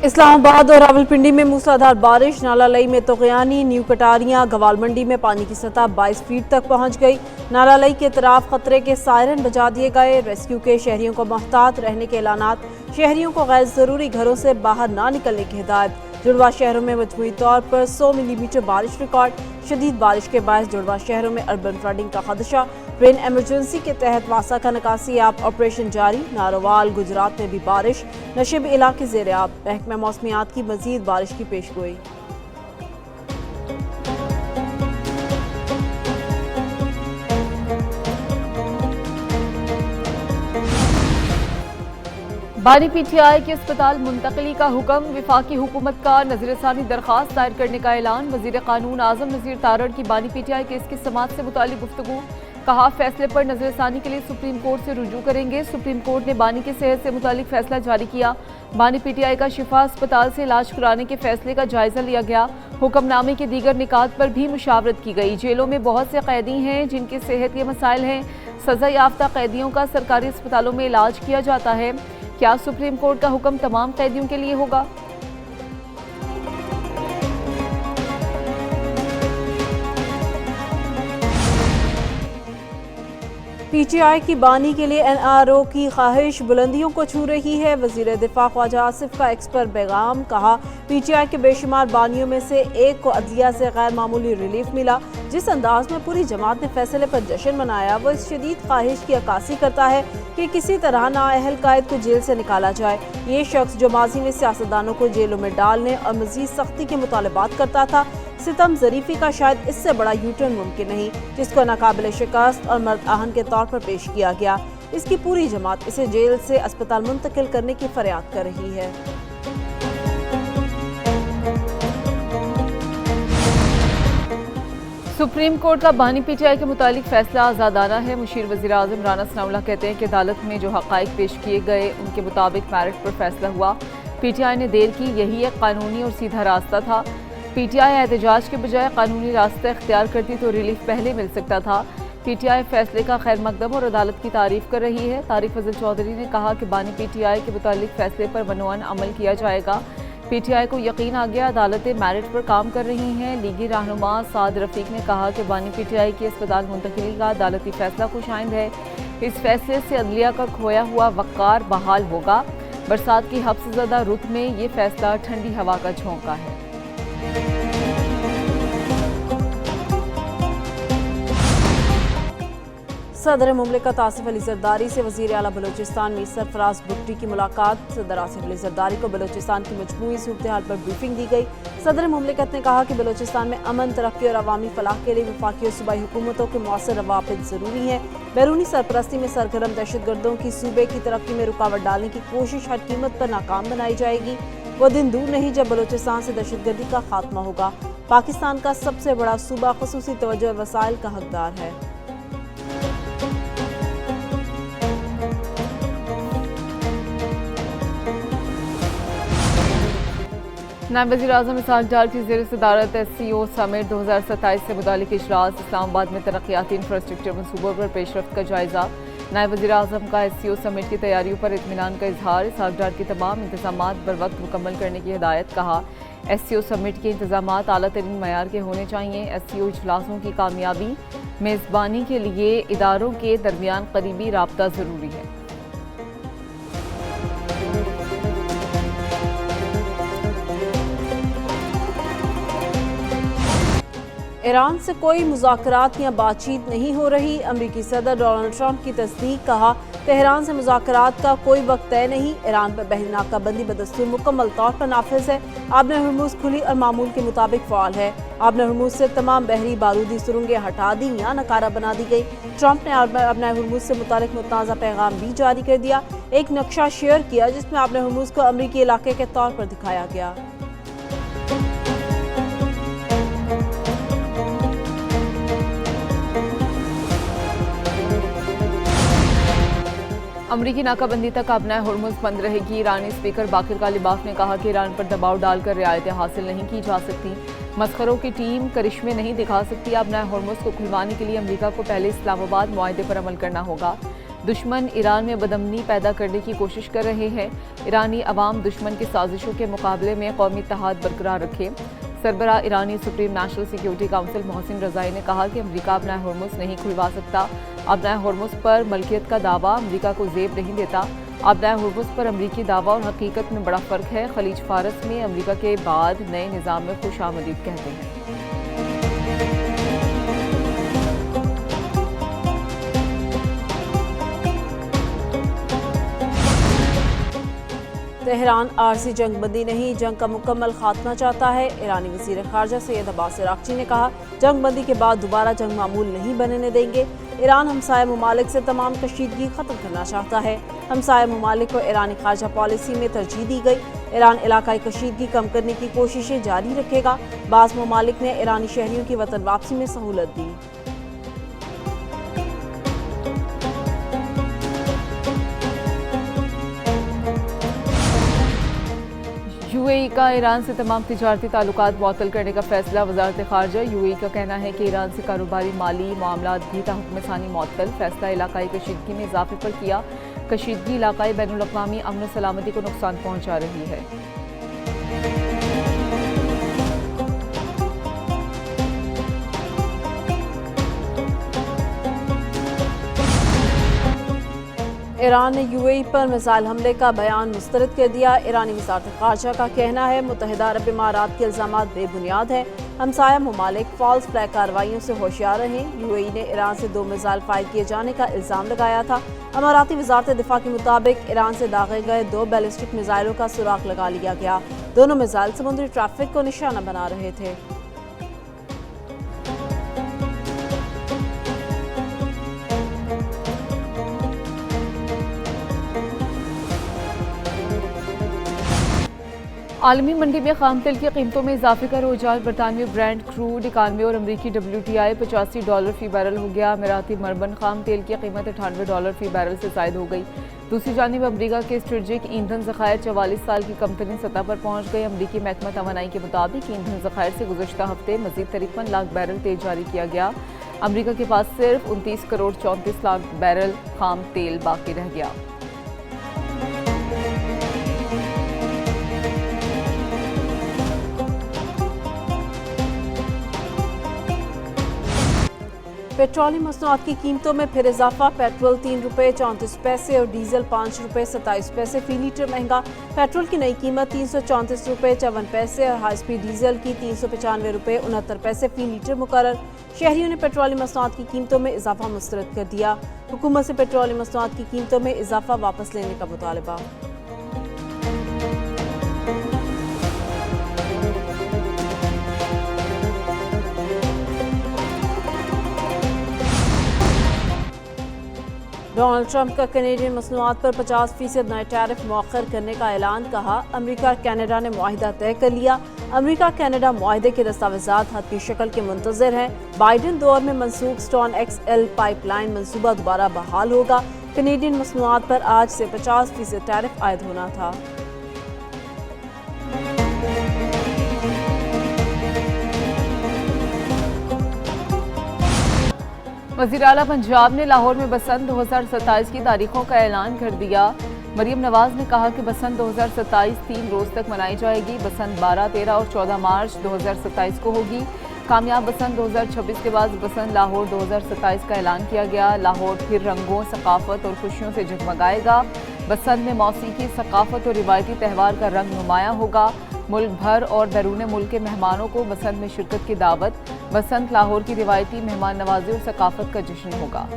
इस्लामाबाद और रावलपिंडी में मूसलाधार बारिश, नाला लई में तोगयानी, न्यू कटारियां, गवाल मंडी में पानी की सतह 22 फीट तक पहुंच गई। नाला लई के तरफ खतरे के सायरन बजा दिए गए। रेस्क्यू के शहरियों को मोहतात रहने के ऐलानात। शहरियों को गैर जरूरी घरों से बाहर ना निकलने की हिदायत। जुड़वा शहरों में मजमूई तौर पर 100 मिलीमीटर बारिश रिकॉर्ड। शदीद बारिश के बायस जुड़वा शहरों में अर्बन फ्लडिंग का खदशा। रेन एमरजेंसी के तहत वासा का निकासी आब ऑपरेशन जारी। नारोवाल गुजरात में भी बारिश, नशिब इलाके ज़ेर आब। महकमा मौसमियात की मजीद बारिश की पेशगोई। बानी पीटीआई के अस्पताल मुंतकली का हुक्म। विफाकी हुकूमत का नजरसानी दरखास्त दायर करने का ऐलान। वजीर कानून आजम नज़ीर तारड़ की बानी पीटीआई केस की समाअत से मुतालिक गुफ्तगू। कहा, फैसले पर नजरसानी के लिए सुप्रीम कोर्ट से रुजू करेंगे। सुप्रीम कोर्ट ने बानी की सेहत से मुतालिक फैसला जारी किया। बानी पीटीआई का शिफा अस्पताल से इलाज कराने के फैसले का जायजा लिया गया। हुक्मनामे के दीगर निकात पर भी मुशावरत की गई। जेलों में बहुत से कैदी हैं जिनकी सेहत के मसाइल हैं। सजा याफ्ता कैदियों का सरकारी अस्पतालों में इलाज किया जाता है। क्या सुप्रीम कोर्ट का हुक्म तमाम कैदियों के लिए होगा? पीटीआई की बानी के लिए एनआरओ की ख्वाहिश बुलंदियों को छू रही है। वजीर दिफा ख्वाजा आसिफ का एक्स पर पैगाम। कहा, पीटीआई के बेशुमार बानियों में से एक को अदलिया से गैर मामूली रिलीफ मिला। जिस अंदाज में पूरी जमात ने फैसले पर जश्न मनाया, वो इस शदीद ख्वाहिश की अक्कासी करता है कि किसी तरह नाअहल कायद को जेल से निकाला जाए। ये शख्स जो माजी में सियासतदानों को जेलों में डालने और मजीद सख्ती के मुतालबात करता था, सितम ज़रीफ़ी का शायद इससे बड़ा यूटर्न मुमकिन नहीं, जिसको नाकाबिल शिकस्त और मर्द आहन के तौर पर पेश किया गया। इसकी पूरी जमात इसे जेल से अस्पताल मुंतकिल करने की फरियाद कर रही है। सुप्रीम कोर्ट का बानी पीटीआई के मुतालिक फैसला आज़ादाना है। मुशीर वज़ीर आज़म राना सनाउल्लाह कहते हैं कि अदालत में जो हक़ाइक़ पेश किए गए उनके मुताबिक मेरिट पर फैसला हुआ। पीटीआई ने देर की, यही एक कानूनी और सीधा रास्ता था। पीटीआई एहतजाज के बजाय कानूनी रास्ता इख्तियार करती तो रिलीफ पहले मिल सकता था। पीटीआई फैसले का खैर मकदम और अदालत की तारीफ कर रही है। तारिक फजल चौधरी ने कहा कि बानी पीटीआई के मुतालिक फैसले पर मनोअन अमल किया जाएगा। पीटीआई को यकीन आ गया, अदालतें मेरिट पर काम कर रही हैं। लीगी रहनुमा साद रफीक ने कहा कि बानी पीटीआई की अस्पताल मुंतकिली का अदालती फैसला खुशाइंद है। इस फैसले से अदलिया का खोया हुआ वक़ार बहाल होगा। बरसात की हफ्ज़-ज़दा रुत में ये फैसला ठंडी हवा का झोंका है। सदर मुमलिकत आसिफ अली जरदारी से वज़ीर आला बलोचिस्तान मीर सरफराज भुट्टी की मुलाकात। सदर आसिफ अली जरदारी को बलोचिस्तान की मजमूई सूरत हाल पर ब्रीफिंग दी गई। सदर मुमलिकत ने कहा कि बलोचिस्तान में अमन, तरक्की और अवामी फलाह के लिए वफाकी और सूबाई हुकूमतों के मौसर रवाबित ज़रूरी हैं। बैरूनी सरपरस्ती में सरगर्म दहशतगर्दों की सूबे की तरक्की में रुकावट डालने की कोशिश हर कीमत पर नाकाम बनाई जाएगी। वो दिन दूर नहीं जब बलोचिस्तान से दहशतगर्दी का खात्मा होगा। पाकिस्तान का सबसे बड़ा सूबा खुसूसी तवज्जो और वसाइल का हकदार है। नायब वज़ीर आज़म इसहाक़ डार की ज़ेर सदारत SCO समिट 2027 से मुतालिक इजलास। इस्लामाबाद में तरक्याती इंफ्रास्ट्रक्चर मनसूबों पर पेशरफ्त का जायजा। नायब वज़ीर आज़म का SCO समिट की तैयारियों पर इत्मीनान का इजहार। इसहाक़ डार के तमाम इंतज़ामात बर वक्त मुकम्मल करने की हिदायत। कहा, SCO समिट के इंतज़ामात आला तरीन मयार के होने चाहिए। SCO इजलासों की कामयाबी मेज़बानी के लिए इदारों के दरमियान करीबी राब्ता ज़रूरी है। ईरान से कोई मुज़ाकरात या बातचीत नहीं हो रही। अमरीकी सदर डोनाल्ड ट्रंप की तस्दीक। कहा, तेहरान से मुज़ाकरात का कोई वक्त तय नहीं। ईरान पर बहरी नाकाबंदी बदस्तूर मुकम्मल तौर पर नाफिज है। आबने हुर्मुज़ खुली और मामूल के मुताबिक फ़ाल है। आबने हुर्मुज़ से तमाम बहरी बारूदी सुरंगें हटा दी या नकारा बना दी गई। ट्रंप ने आबने हुर्मुज़ से मुतालिक मुतनाज़ा पैगाम भी जारी कर दिया। एक नक्शा शेयर किया जिसमें आबने हुर्मुज़ को अमरीकी इलाके के तौर पर दिखाया गया। अमरीकी नाकाबंदी तक अपना हुर्मुज़ बंद रहेगी। ईरानी स्पीकर बाकिर कालिबाफ ने कहा कि ईरान पर दबाव डालकर रियायतें हासिल नहीं की जा सकती। मस्खरों की टीम करिश्मे नहीं दिखा सकती। अपना हुर्मुज़ को खुलवाने के लिए अमरीका को पहले इस्लामाबाद मुआहदे पर अमल करना होगा। दुश्मन ईरान में बदअमनी पैदा करने की कोशिश कर रहे हैं। ईरानी अवाम दुश्मन की साजिशों के मुकाबले में कौमी इत्तेहाद बरकरार रखे। सरबराह ईरानी supreme national security council Mohsen Rezaei ने कहा कि अमरीका अपना होर्मुज़ नहीं खुलवा सकता। अपना होर्मुज़ पर मलकियत का दावा अमरीका को ज़ेब नहीं देता। अपना होर्मुज़ पर अमरीकी दावा और हकीकत में बड़ा फ़र्क है। खलीज फारस में अमरीका के बाद नए निज़ाम में खुशामदीद कहते हैं। तेहरान आरसी जंगबंदी नहीं, जंग का मुकम्मल खात्मा चाहता है। ईरानी वज़ीर ख़ारजा सैयद अब्बास अराग़ची ने कहा, जंगबंदी के बाद दोबारा जंग मामूल नहीं बनने देंगे। ईरान हमसाया ममालिक से तमाम कशीदगी ख़त्म करना चाहता है। हमसाया ममालिक को ईरानी ख़ारजा पॉलिसी में तरजीह दी गई। ईरान इलाकाई कशीदगी कम करने की कोशिशें जारी रखेगा। बाज़ ममालिक ने ईरानी शहरियों की वतन वापसी में सहूलत दी। यूएई का ईरान से तमाम तिजारती ताल्लुकात मुअत्तल करने का फैसला। वज़ारत ख़ारजा यूएई का कहना है कि ईरान से कारोबारी माली मामलात भी ताहुक्म सानी मुअत्तल। फैसला इलाकाई कशीदगी में इजाफे पर किया। कशीदगी इलाकाई बैनुल-अक़वामी अमन व सलामती को नुकसान पहुँचा रही है। ईरान ने यूएई पर मिसाइल हमले का बयान मुस्तरद कर दिया। ईरानी वज़ारत ख़ारजा का कहना है, मुत्तहिदा अरब इमारात के इल्ज़ामात बेबुनियाद हैं। हमसाया ममालिक फॉल्स फ्लैग कार्रवाइयों से होशियार रहें। यूएई ने ईरान से 2 मिसाइल फायर किए जाने का इल्ज़ाम लगाया था। अमाराती वज़ारत दिफा के मुताबिक ईरान से दागे गए 2 बैलिस्टिक मिसाइलों का सुराग लगा लिया गया। दोनों मिसाइल समुद्री ट्रैफिक को निशाना बना रहे थे। आलमी मंडी में खाम तेल की कीमतों में इजाफे का रुझान। बरतानवी ब्रांड क्रूड 91 और अमरीकी WTI $85 फी बैरल हो गया। अमीराती मरबन खाम तेल की कीमत $98 फी बैरल से ज़ायद हो गई। दूसरी जानिब अमरीका के स्ट्रेटेजिक ईंधन ज़खायर 44 साल की कमतरीन सतह पर पहुँच गए। अमरीकी महकमा तवानाई के मुताबिक ईंधन ज़खायर से गुज़श्ता हफ्ते मज़ीद 53 लाख बैरल तेल जारी किया गया। अमरीका के पास सिर्फ 29 करोड़ 34 लाख बैरल खाम तेल बाकी रह गया। पेट्रोलियम मसनूआत की कीमतों में फिर इजाफा। पेट्रोल ₹3.34 और डीजल ₹5.27 फी लीटर महंगा। पेट्रोल की नई कीमत ₹334.54 और हाई स्पीड डीजल की ₹395.69 फी लीटर मुकर्रर। शहरियों ने पेट्रोलियम मसनूआत की कीमतों में इजाफा मुस्तरद कर दिया। हुकूमत से पेट्रोलियम मसनूआत की कीमतों में इजाफा वापस लेने का मुतालबा। डोनाल्ड ट्रंप का कैनेडियन मसनूआत पर 50% नए टैरिफ मौखर करने का ऐलान। कहा, अमेरिका और कनाडा ने मुआहिदा तय कर लिया। अमेरिका कनाडा मुआहिदे के दस्तावेजात हद की शक्ल के मुंतजर हैं। बाइडन दौर में मनसूख स्टोन XL पाइपलाइन मंसूबा दोबारा बहाल होगा। कैनेडियन मसनूआत पर आज से 50% टैरिफ आयद होना था। वज़ीर आला पंजाब ने लाहौर में बसंत 2027 की तारीखों का ऐलान कर दिया। मरियम नवाज ने कहा कि बसंत 2027 3 रोज़ तक मनाई जाएगी। बसंत 12, 13 और 14 मार्च 2027 को होगी। कामयाब बसंत 2026 के बाद बसंत लाहौर 2027 का ऐलान किया गया। लाहौर फिर रंगों, सकाफत और खुशियों से जगमगाएगा। बसंत में मौसीकी, सकाफत और रिवायती त्यौहार का रंग नुमाया होगा। मुल्क भर और बैरून मुल्क के मेहमानों को बसंत में शिरकत की दावत। बसंत लाहौर की रिवायती मेहमान नवाजी और सकाफत का जश्न होगा।